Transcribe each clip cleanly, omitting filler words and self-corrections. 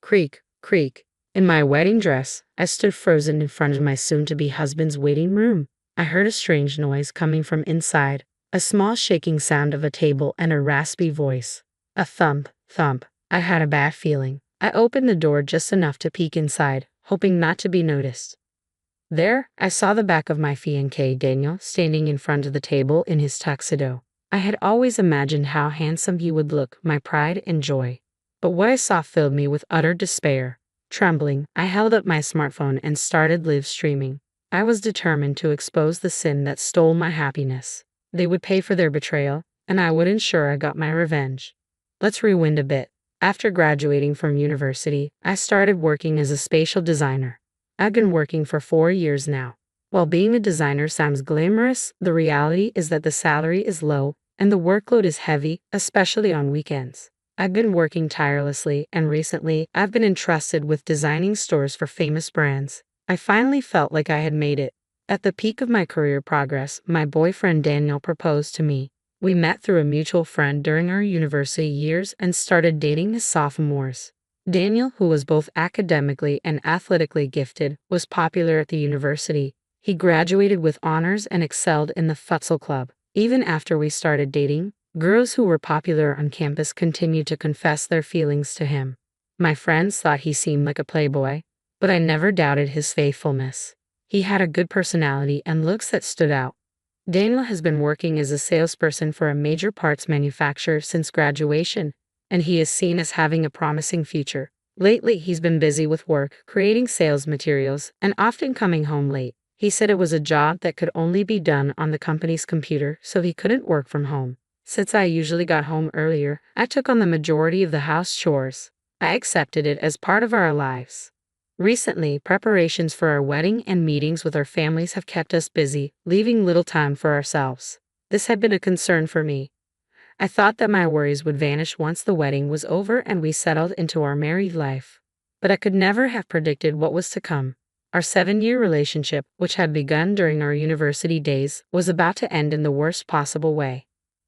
Creak, creak. In my wedding dress, I stood frozen in front of my soon-to-be husband's waiting room. I heard a strange noise coming from inside, a small shaking sound of a table and a raspy voice. A thump, thump. I had a bad feeling. I opened the door just enough to peek inside, hoping not to be noticed. There, I saw the back of my fiancé Daniel standing in front of the table in his tuxedo. I had always imagined how handsome he would look, my pride and joy. But what I saw filled me with utter despair. Trembling, I held up my smartphone and started live streaming. I was determined to expose the sin that stole my happiness. They would pay for their betrayal, and I would ensure I got my revenge. Let's rewind a bit. After graduating from university, I started working as a spatial designer. I've been working for 4 years now. While being a designer sounds glamorous, the reality is that the salary is low and the workload is heavy, especially on weekends. I've been working tirelessly, and recently, I've been entrusted with designing stores for famous brands. I finally felt like I had made it. At the peak of my career progress, my boyfriend Daniel proposed to me. We met through a mutual friend during our university years and started dating as sophomores. Daniel, who was both academically and athletically gifted, was popular at the university. He graduated with honors and excelled in the futsal club. Even after we started dating, girls who were popular on campus continued to confess their feelings to him. My friends thought he seemed like a playboy, but I never doubted his faithfulness. He had a good personality and looks that stood out. Daniel has been working as a salesperson for a major parts manufacturer since graduation, and he is seen as having a promising future. Lately, he's been busy with work, creating sales materials, and often coming home late. He said it was a job that could only be done on the company's computer, so he couldn't work from home. Since I usually got home earlier, I took on the majority of the house chores. I accepted it as part of our lives. Recently, preparations for our wedding and meetings with our families have kept us busy, leaving little time for ourselves. This had been a concern for me. I thought that my worries would vanish once the wedding was over and we settled into our married life. But I could never have predicted what was to come. Our 7-year relationship, which had begun during our university days, was about to end in the worst possible way.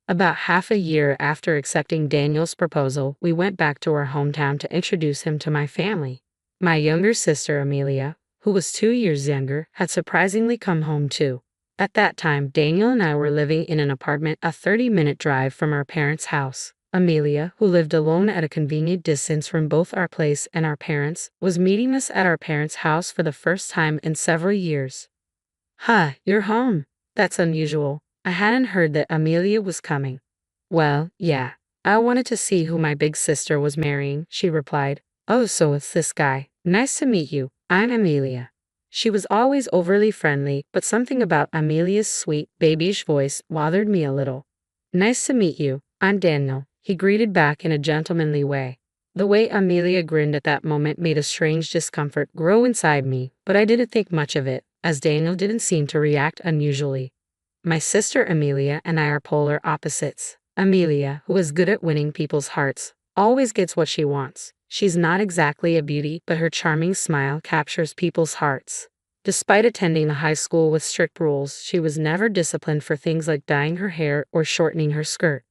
About half a year after accepting Daniel's proposal, we went back to our hometown to introduce him to my family. My younger sister, Amelia, who was 2 years younger, had surprisingly come home too. At that time, Daniel and I were living in an apartment a 30-minute drive from our parents' house. Amelia, who lived alone at a convenient distance from both our place and our parents, was meeting us at our parents' house for the first time in several years. "Huh, you're home. That's unusual. I hadn't heard that Amelia was coming." "Well, yeah. I wanted to see who my big sister was marrying," she replied. "Oh, so it's this guy. Nice to meet you. I'm Amelia." She was always overly friendly, but something about Amelia's sweet, babyish voice bothered me a little. "Nice to meet you. I'm Daniel," he greeted back in a gentlemanly way. The way Amelia grinned at that moment made a strange discomfort grow inside me, but I didn't think much of it, as Daniel didn't seem to react unusually. My sister Amelia and I are polar opposites. Amelia, who is good at winning people's hearts, always gets what she wants. She's not exactly a beauty, but her charming smile captures people's hearts. Despite attending a high school with strict rules, she was never disciplined for things like dyeing her hair or shortening her skirt.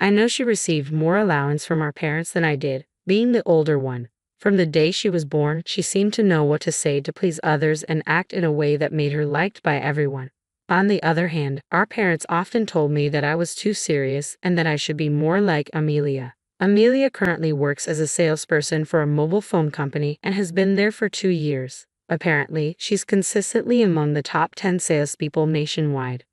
I know she received more allowance from our parents than I did, being the older one. From the day she was born, she seemed to know what to say to please others and act in a way that made her liked by everyone. On the other hand, our parents often told me that I was too serious and that I should be more like Amelia. Amelia currently works as a salesperson for a mobile phone company and has been there for 2 years. Apparently, she's consistently among the top 10 salespeople nationwide.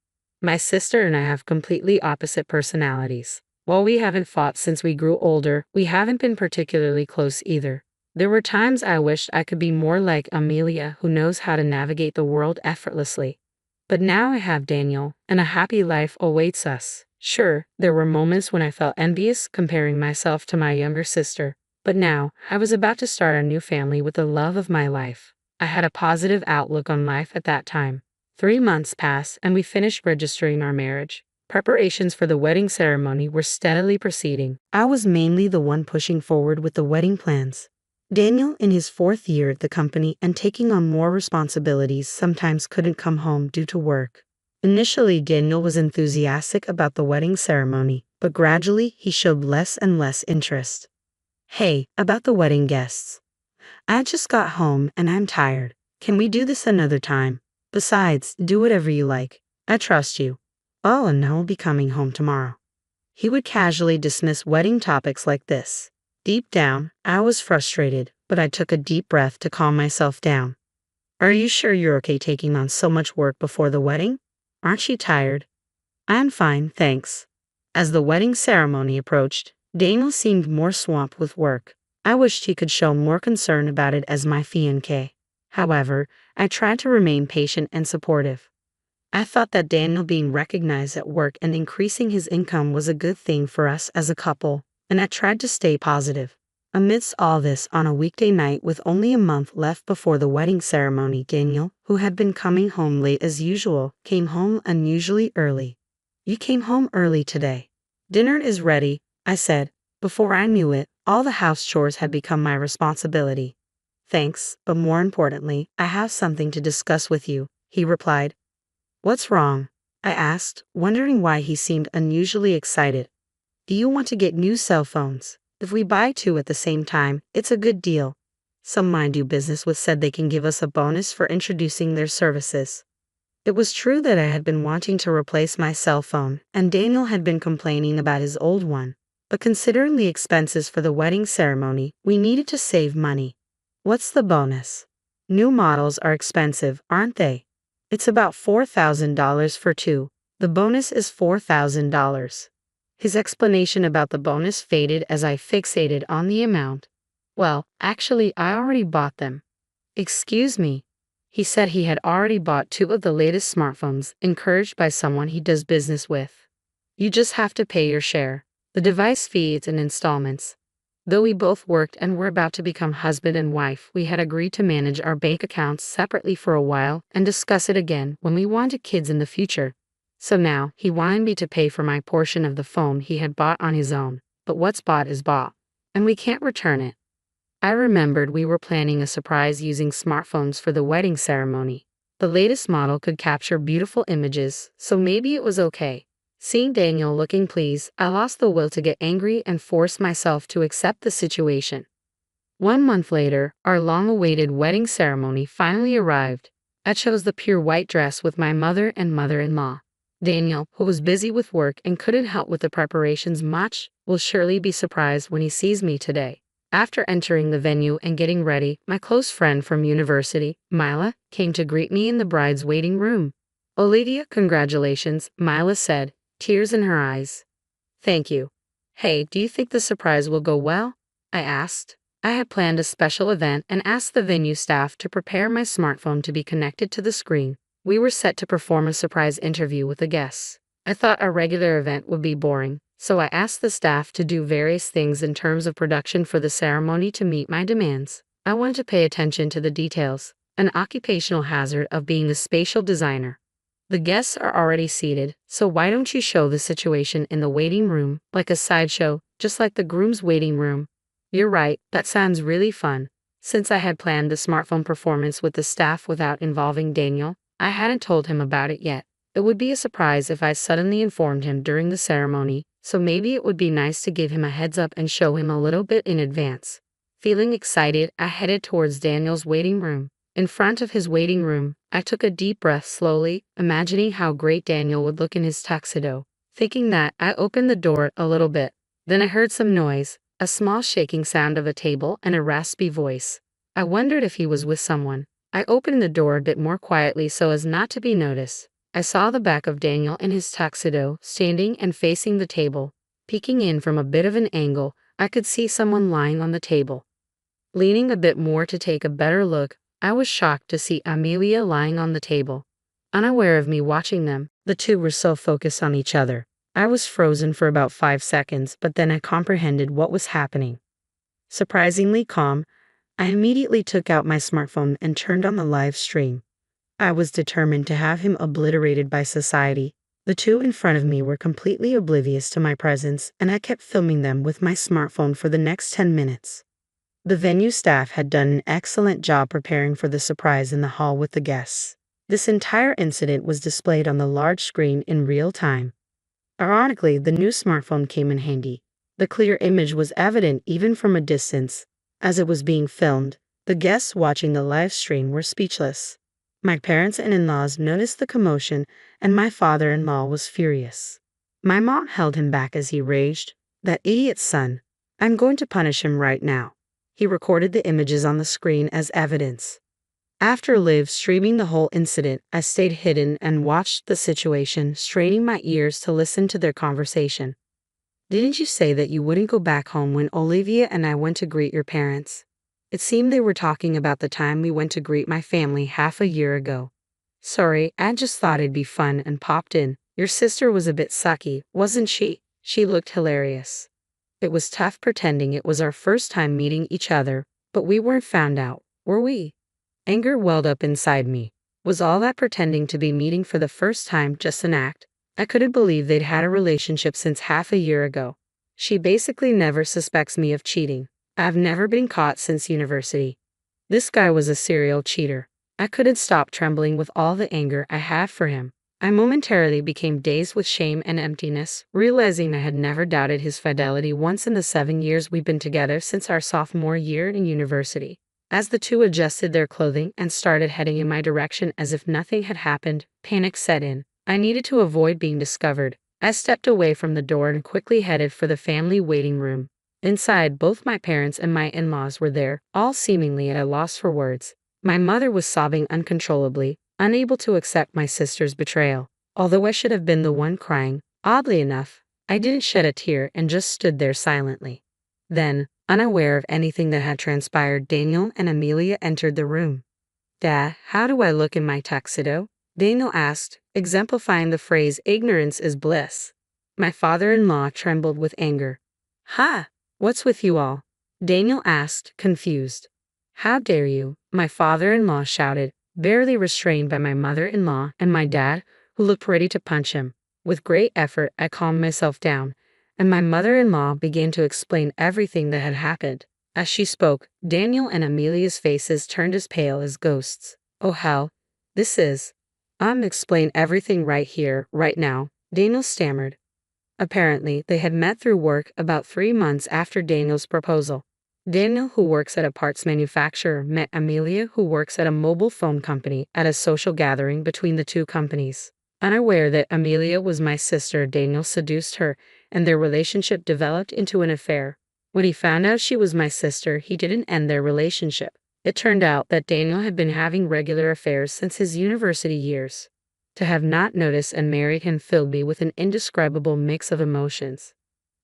My sister and I have completely opposite personalities. While we haven't fought since we grew older, we haven't been particularly close either. There were times I wished I could be more like Amelia, who knows how to navigate the world effortlessly. But now I have Daniel, and a happy life awaits us. Sure, there were moments when I felt envious comparing myself to my younger sister, but now, I was about to start a new family with the love of my life. I had a positive outlook on life at that time. 3 months passed and we finished registering our marriage. Preparations for the wedding ceremony were steadily proceeding. I was mainly the one pushing forward with the wedding plans. Daniel, in his 4th year at the company and taking on more responsibilities, sometimes couldn't come home due to work. Initially, Daniel was enthusiastic about the wedding ceremony, but gradually he showed less and less interest. "Hey, about the wedding guests. I just got home and I'm tired. Can we do this another time? Besides, do whatever you like. I trust you. Oh, and I'll be coming home tomorrow. He would casually dismiss wedding topics like this. Deep down, I was frustrated, but I took a deep breath to calm myself down. Are you sure you're okay taking on so much work before the wedding? Aren't you tired? I'm fine, thanks. As the wedding ceremony approached, Daniel seemed more swamped with work. I wished he could show more concern about it as my fiancé. However, I tried to remain patient and supportive. I thought that Daniel being recognized at work and increasing his income was a good thing for us as a couple, and I tried to stay positive. Amidst all this, on a weekday night with only a month left before the wedding ceremony, Daniel, who had been coming home late as usual, came home unusually early. You came home early today. Dinner is ready, I said. Before I knew it, all the house chores had become my responsibility. Thanks, but more importantly, I have something to discuss with you, he replied. What's wrong? I asked, wondering why he seemed unusually excited. Do you want to get new cell phones? If we buy two at the same time, it's a good deal. Some I do business with said they can give us a bonus for introducing their services. It was true that I had been wanting to replace my cell phone, and Daniel had been complaining about his old one. But considering the expenses for the wedding ceremony, we needed to save money. What's the bonus? New models are expensive, aren't they? It's about $4,000 for two. The bonus is $4,000. His explanation about the bonus faded as I fixated on the amount. Well, actually, I already bought them. Excuse me. He said he had already bought two of the latest smartphones, encouraged by someone he does business with. You just have to pay your share. The device fee is in installments. Though we both worked and were about to become husband and wife, we had agreed to manage our bank accounts separately for a while and discuss it again when we wanted kids in the future. So now, he wanted me to pay for my portion of the phone he had bought on his own, but what's bought is bought, and we can't return it. I remembered we were planning a surprise using smartphones for the wedding ceremony. The latest model could capture beautiful images, so maybe it was okay. Seeing Daniel looking pleased, I lost the will to get angry and forced myself to accept the situation. 1 month later, our long-awaited wedding ceremony finally arrived. I chose the pure white dress with my mother and mother-in-law. Daniel, who was busy with work and couldn't help with the preparations much, will surely be surprised when he sees me today. After entering the venue and getting ready, my close friend from university, Mila, came to greet me in the bride's waiting room. Olivia, congratulations, Mila said, tears in her eyes. Thank you. Hey, do you think the surprise will go well? I asked. I had planned a special event and asked the venue staff to prepare my smartphone to be connected to the screen. We were set to perform a surprise interview with the guests. I thought a regular event would be boring, so I asked the staff to do various things in terms of production for the ceremony to meet my demands. I wanted to pay attention to the details, an occupational hazard of being a spatial designer. The guests are already seated, so why don't you show the situation in the waiting room, like a sideshow, just like the groom's waiting room? You're right, that sounds really fun. Since I had planned the smartphone performance with the staff without involving Daniel, I hadn't told him about it yet. It would be a surprise if I suddenly informed him during the ceremony, so maybe it would be nice to give him a heads up and show him a little bit in advance. Feeling excited, I headed towards Daniel's waiting room. In front of his waiting room, I took a deep breath slowly, imagining how great Daniel would look in his tuxedo. Thinking that, I opened the door a little bit. Then I heard some noise, a small shaking sound of a table and a raspy voice. I wondered if he was with someone. I opened the door a bit more quietly so as not to be noticed. I saw the back of Daniel in his tuxedo, standing and facing the table. Peeking in from a bit of an angle, I could see someone lying on the table. Leaning a bit more to take a better look, I was shocked to see Amelia lying on the table. Unaware of me watching them, the two were so focused on each other. I was frozen for about 5 seconds, but then I comprehended what was happening. Surprisingly calm, I immediately took out my smartphone and turned on the live stream. I was determined to have him obliterated by society. The two in front of me were completely oblivious to my presence, and I kept filming them with my smartphone for the next 10 minutes. The venue staff had done an excellent job preparing for the surprise in the hall with the guests. This entire incident was displayed on the large screen in real time. Ironically, the new smartphone came in handy. The clear image was evident even from a distance. As it was being filmed, The guests watching the live stream were speechless. My parents and in-laws noticed the commotion, and my father-in-law was furious. My mom held him back as he raged, "That idiot son. I'm going to punish him right now." He recorded the images on the screen as evidence. After live streaming the whole incident, I stayed hidden and watched the situation, straining my ears to listen to their conversation. "Didn't you say that you wouldn't go back home when Olivia and I went to greet your parents?" It seemed they were talking about the time we went to greet my family half a year ago. "Sorry, I just thought it'd be fun and popped in. Your sister was a bit sucky, wasn't she?" She looked hilarious. It was tough pretending it was our first time meeting each other, but we weren't found out, were we? Anger welled up inside me. Was all that pretending to be meeting for the first time just an act? I couldn't believe they'd had a relationship since half a year ago. She basically never suspects me of cheating. I've never been caught since university. This guy was a serial cheater. I couldn't stop trembling with all the anger I had for him. I momentarily became dazed with shame and emptiness, realizing I had never doubted his fidelity once in the 7 years we've been together since our sophomore year in university. As the two adjusted their clothing and started heading in my direction as if nothing had happened, panic set in. I needed to avoid being discovered. I stepped away from the door and quickly headed for the family waiting room. Inside, both my parents and my in-laws were there, all seemingly at a loss for words. My mother was sobbing uncontrollably, unable to accept my sister's betrayal. Although I should have been the one crying, oddly enough, I didn't shed a tear and just stood there silently. Then, unaware of anything that had transpired, Daniel and Amelia entered the room. "Dad, how do I look in my tuxedo?" Daniel asked, exemplifying the phrase "ignorance is bliss." My father-in-law trembled with anger. "Ha! What's with you all?" Daniel asked, confused. "How dare you?" my father-in-law shouted, barely restrained by my mother-in-law and my dad, who looked ready to punch him. With great effort, I calmed myself down, and my mother-in-law began to explain everything that had happened. As she spoke, Daniel and Amelia's faces turned as pale as ghosts. "Oh hell, this is... explain everything right here, right now," Daniel stammered. Apparently, they had met through work about 3 months after Daniel's proposal. Daniel, who works at a parts manufacturer, met Amelia, who works at a mobile phone company, at a social gathering between the two companies. Unaware that Amelia was my sister, Daniel seduced her, and their relationship developed into an affair. When he found out she was my sister, he didn't end their relationship. It turned out that Daniel had been having regular affairs since his university years. To have not noticed and married him filled me with an indescribable mix of emotions.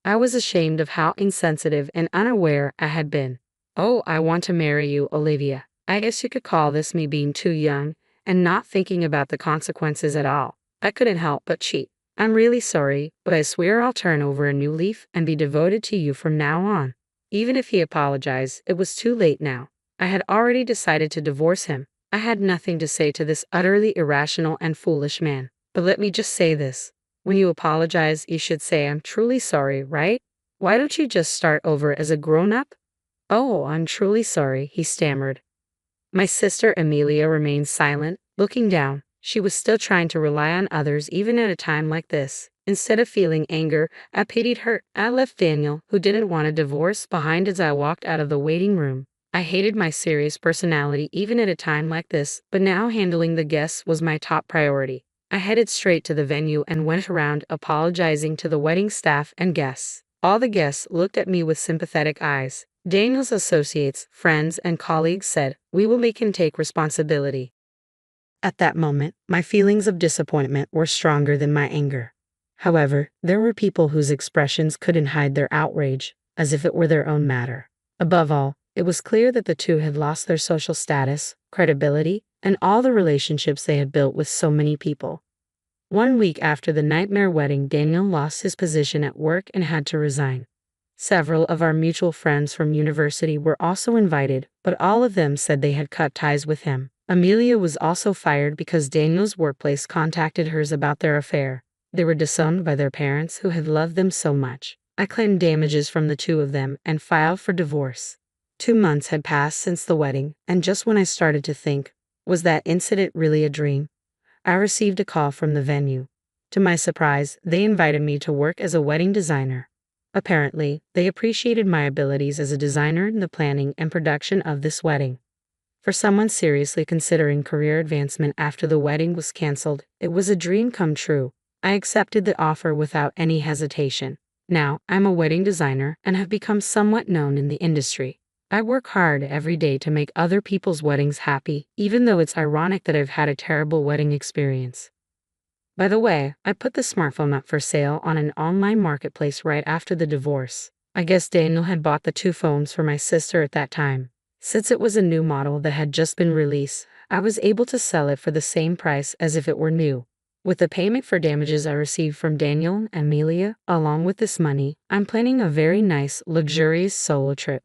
I was ashamed of how insensitive and unaware I had been. "Oh, I want to marry you, Olivia. I guess you could call this me being too young and not thinking about the consequences at all. I couldn't help but cheat. I'm really sorry, but I swear I'll turn over a new leaf and be devoted to you from now on." Even if he apologized, it was too late now. I had already decided to divorce him. I had nothing to say to this utterly irrational and foolish man. But let me just say this. When you apologize, you should say, "I'm truly sorry," right? Why don't you just start over as a grown-up? "Oh, I'm truly sorry," he stammered. My sister Amelia remained silent, looking down. She was still trying to rely on others even at a time like this. Instead of feeling anger, I pitied her. I left Daniel, who didn't want a divorce, behind as I walked out of the waiting room. I hated my serious personality even at a time like this, but now handling the guests was my top priority. I headed straight to the venue and went around apologizing to the wedding staff and guests. All the guests looked at me with sympathetic eyes. Daniel's associates, friends, and colleagues said, "We will make him take responsibility." At that moment, my feelings of disappointment were stronger than my anger. However, there were people whose expressions couldn't hide their outrage, as if it were their own matter. Above all, it was clear that the two had lost their social status, credibility, and all the relationships they had built with so many people. 1 week after the nightmare wedding, Daniel lost his position at work and had to resign. Several of our mutual friends from university were also invited, but all of them said they had cut ties with him. Amelia was also fired because Daniel's workplace contacted hers about their affair. They were disowned by their parents who had loved them so much. I claimed damages from the two of them and filed for divorce. 2 months had passed since the wedding, and just when I started to think, was that incident really a dream? I received a call from the venue. To my surprise, they invited me to work as a wedding designer. Apparently, they appreciated my abilities as a designer in the planning and production of this wedding. For someone seriously considering career advancement after the wedding was canceled, it was a dream come true. I accepted the offer without any hesitation. Now, I'm a wedding designer and have become somewhat known in the industry. I work hard every day to make other people's weddings happy, even though it's ironic that I've had a terrible wedding experience. By the way, I put the smartphone up for sale on an online marketplace right after the divorce. I guess Daniel had bought the two phones for my sister at that time. Since it was a new model that had just been released, I was able to sell it for the same price as if it were new. With the payment for damages I received from Daniel and Amelia, along with this money, I'm planning a very nice, luxurious solo trip.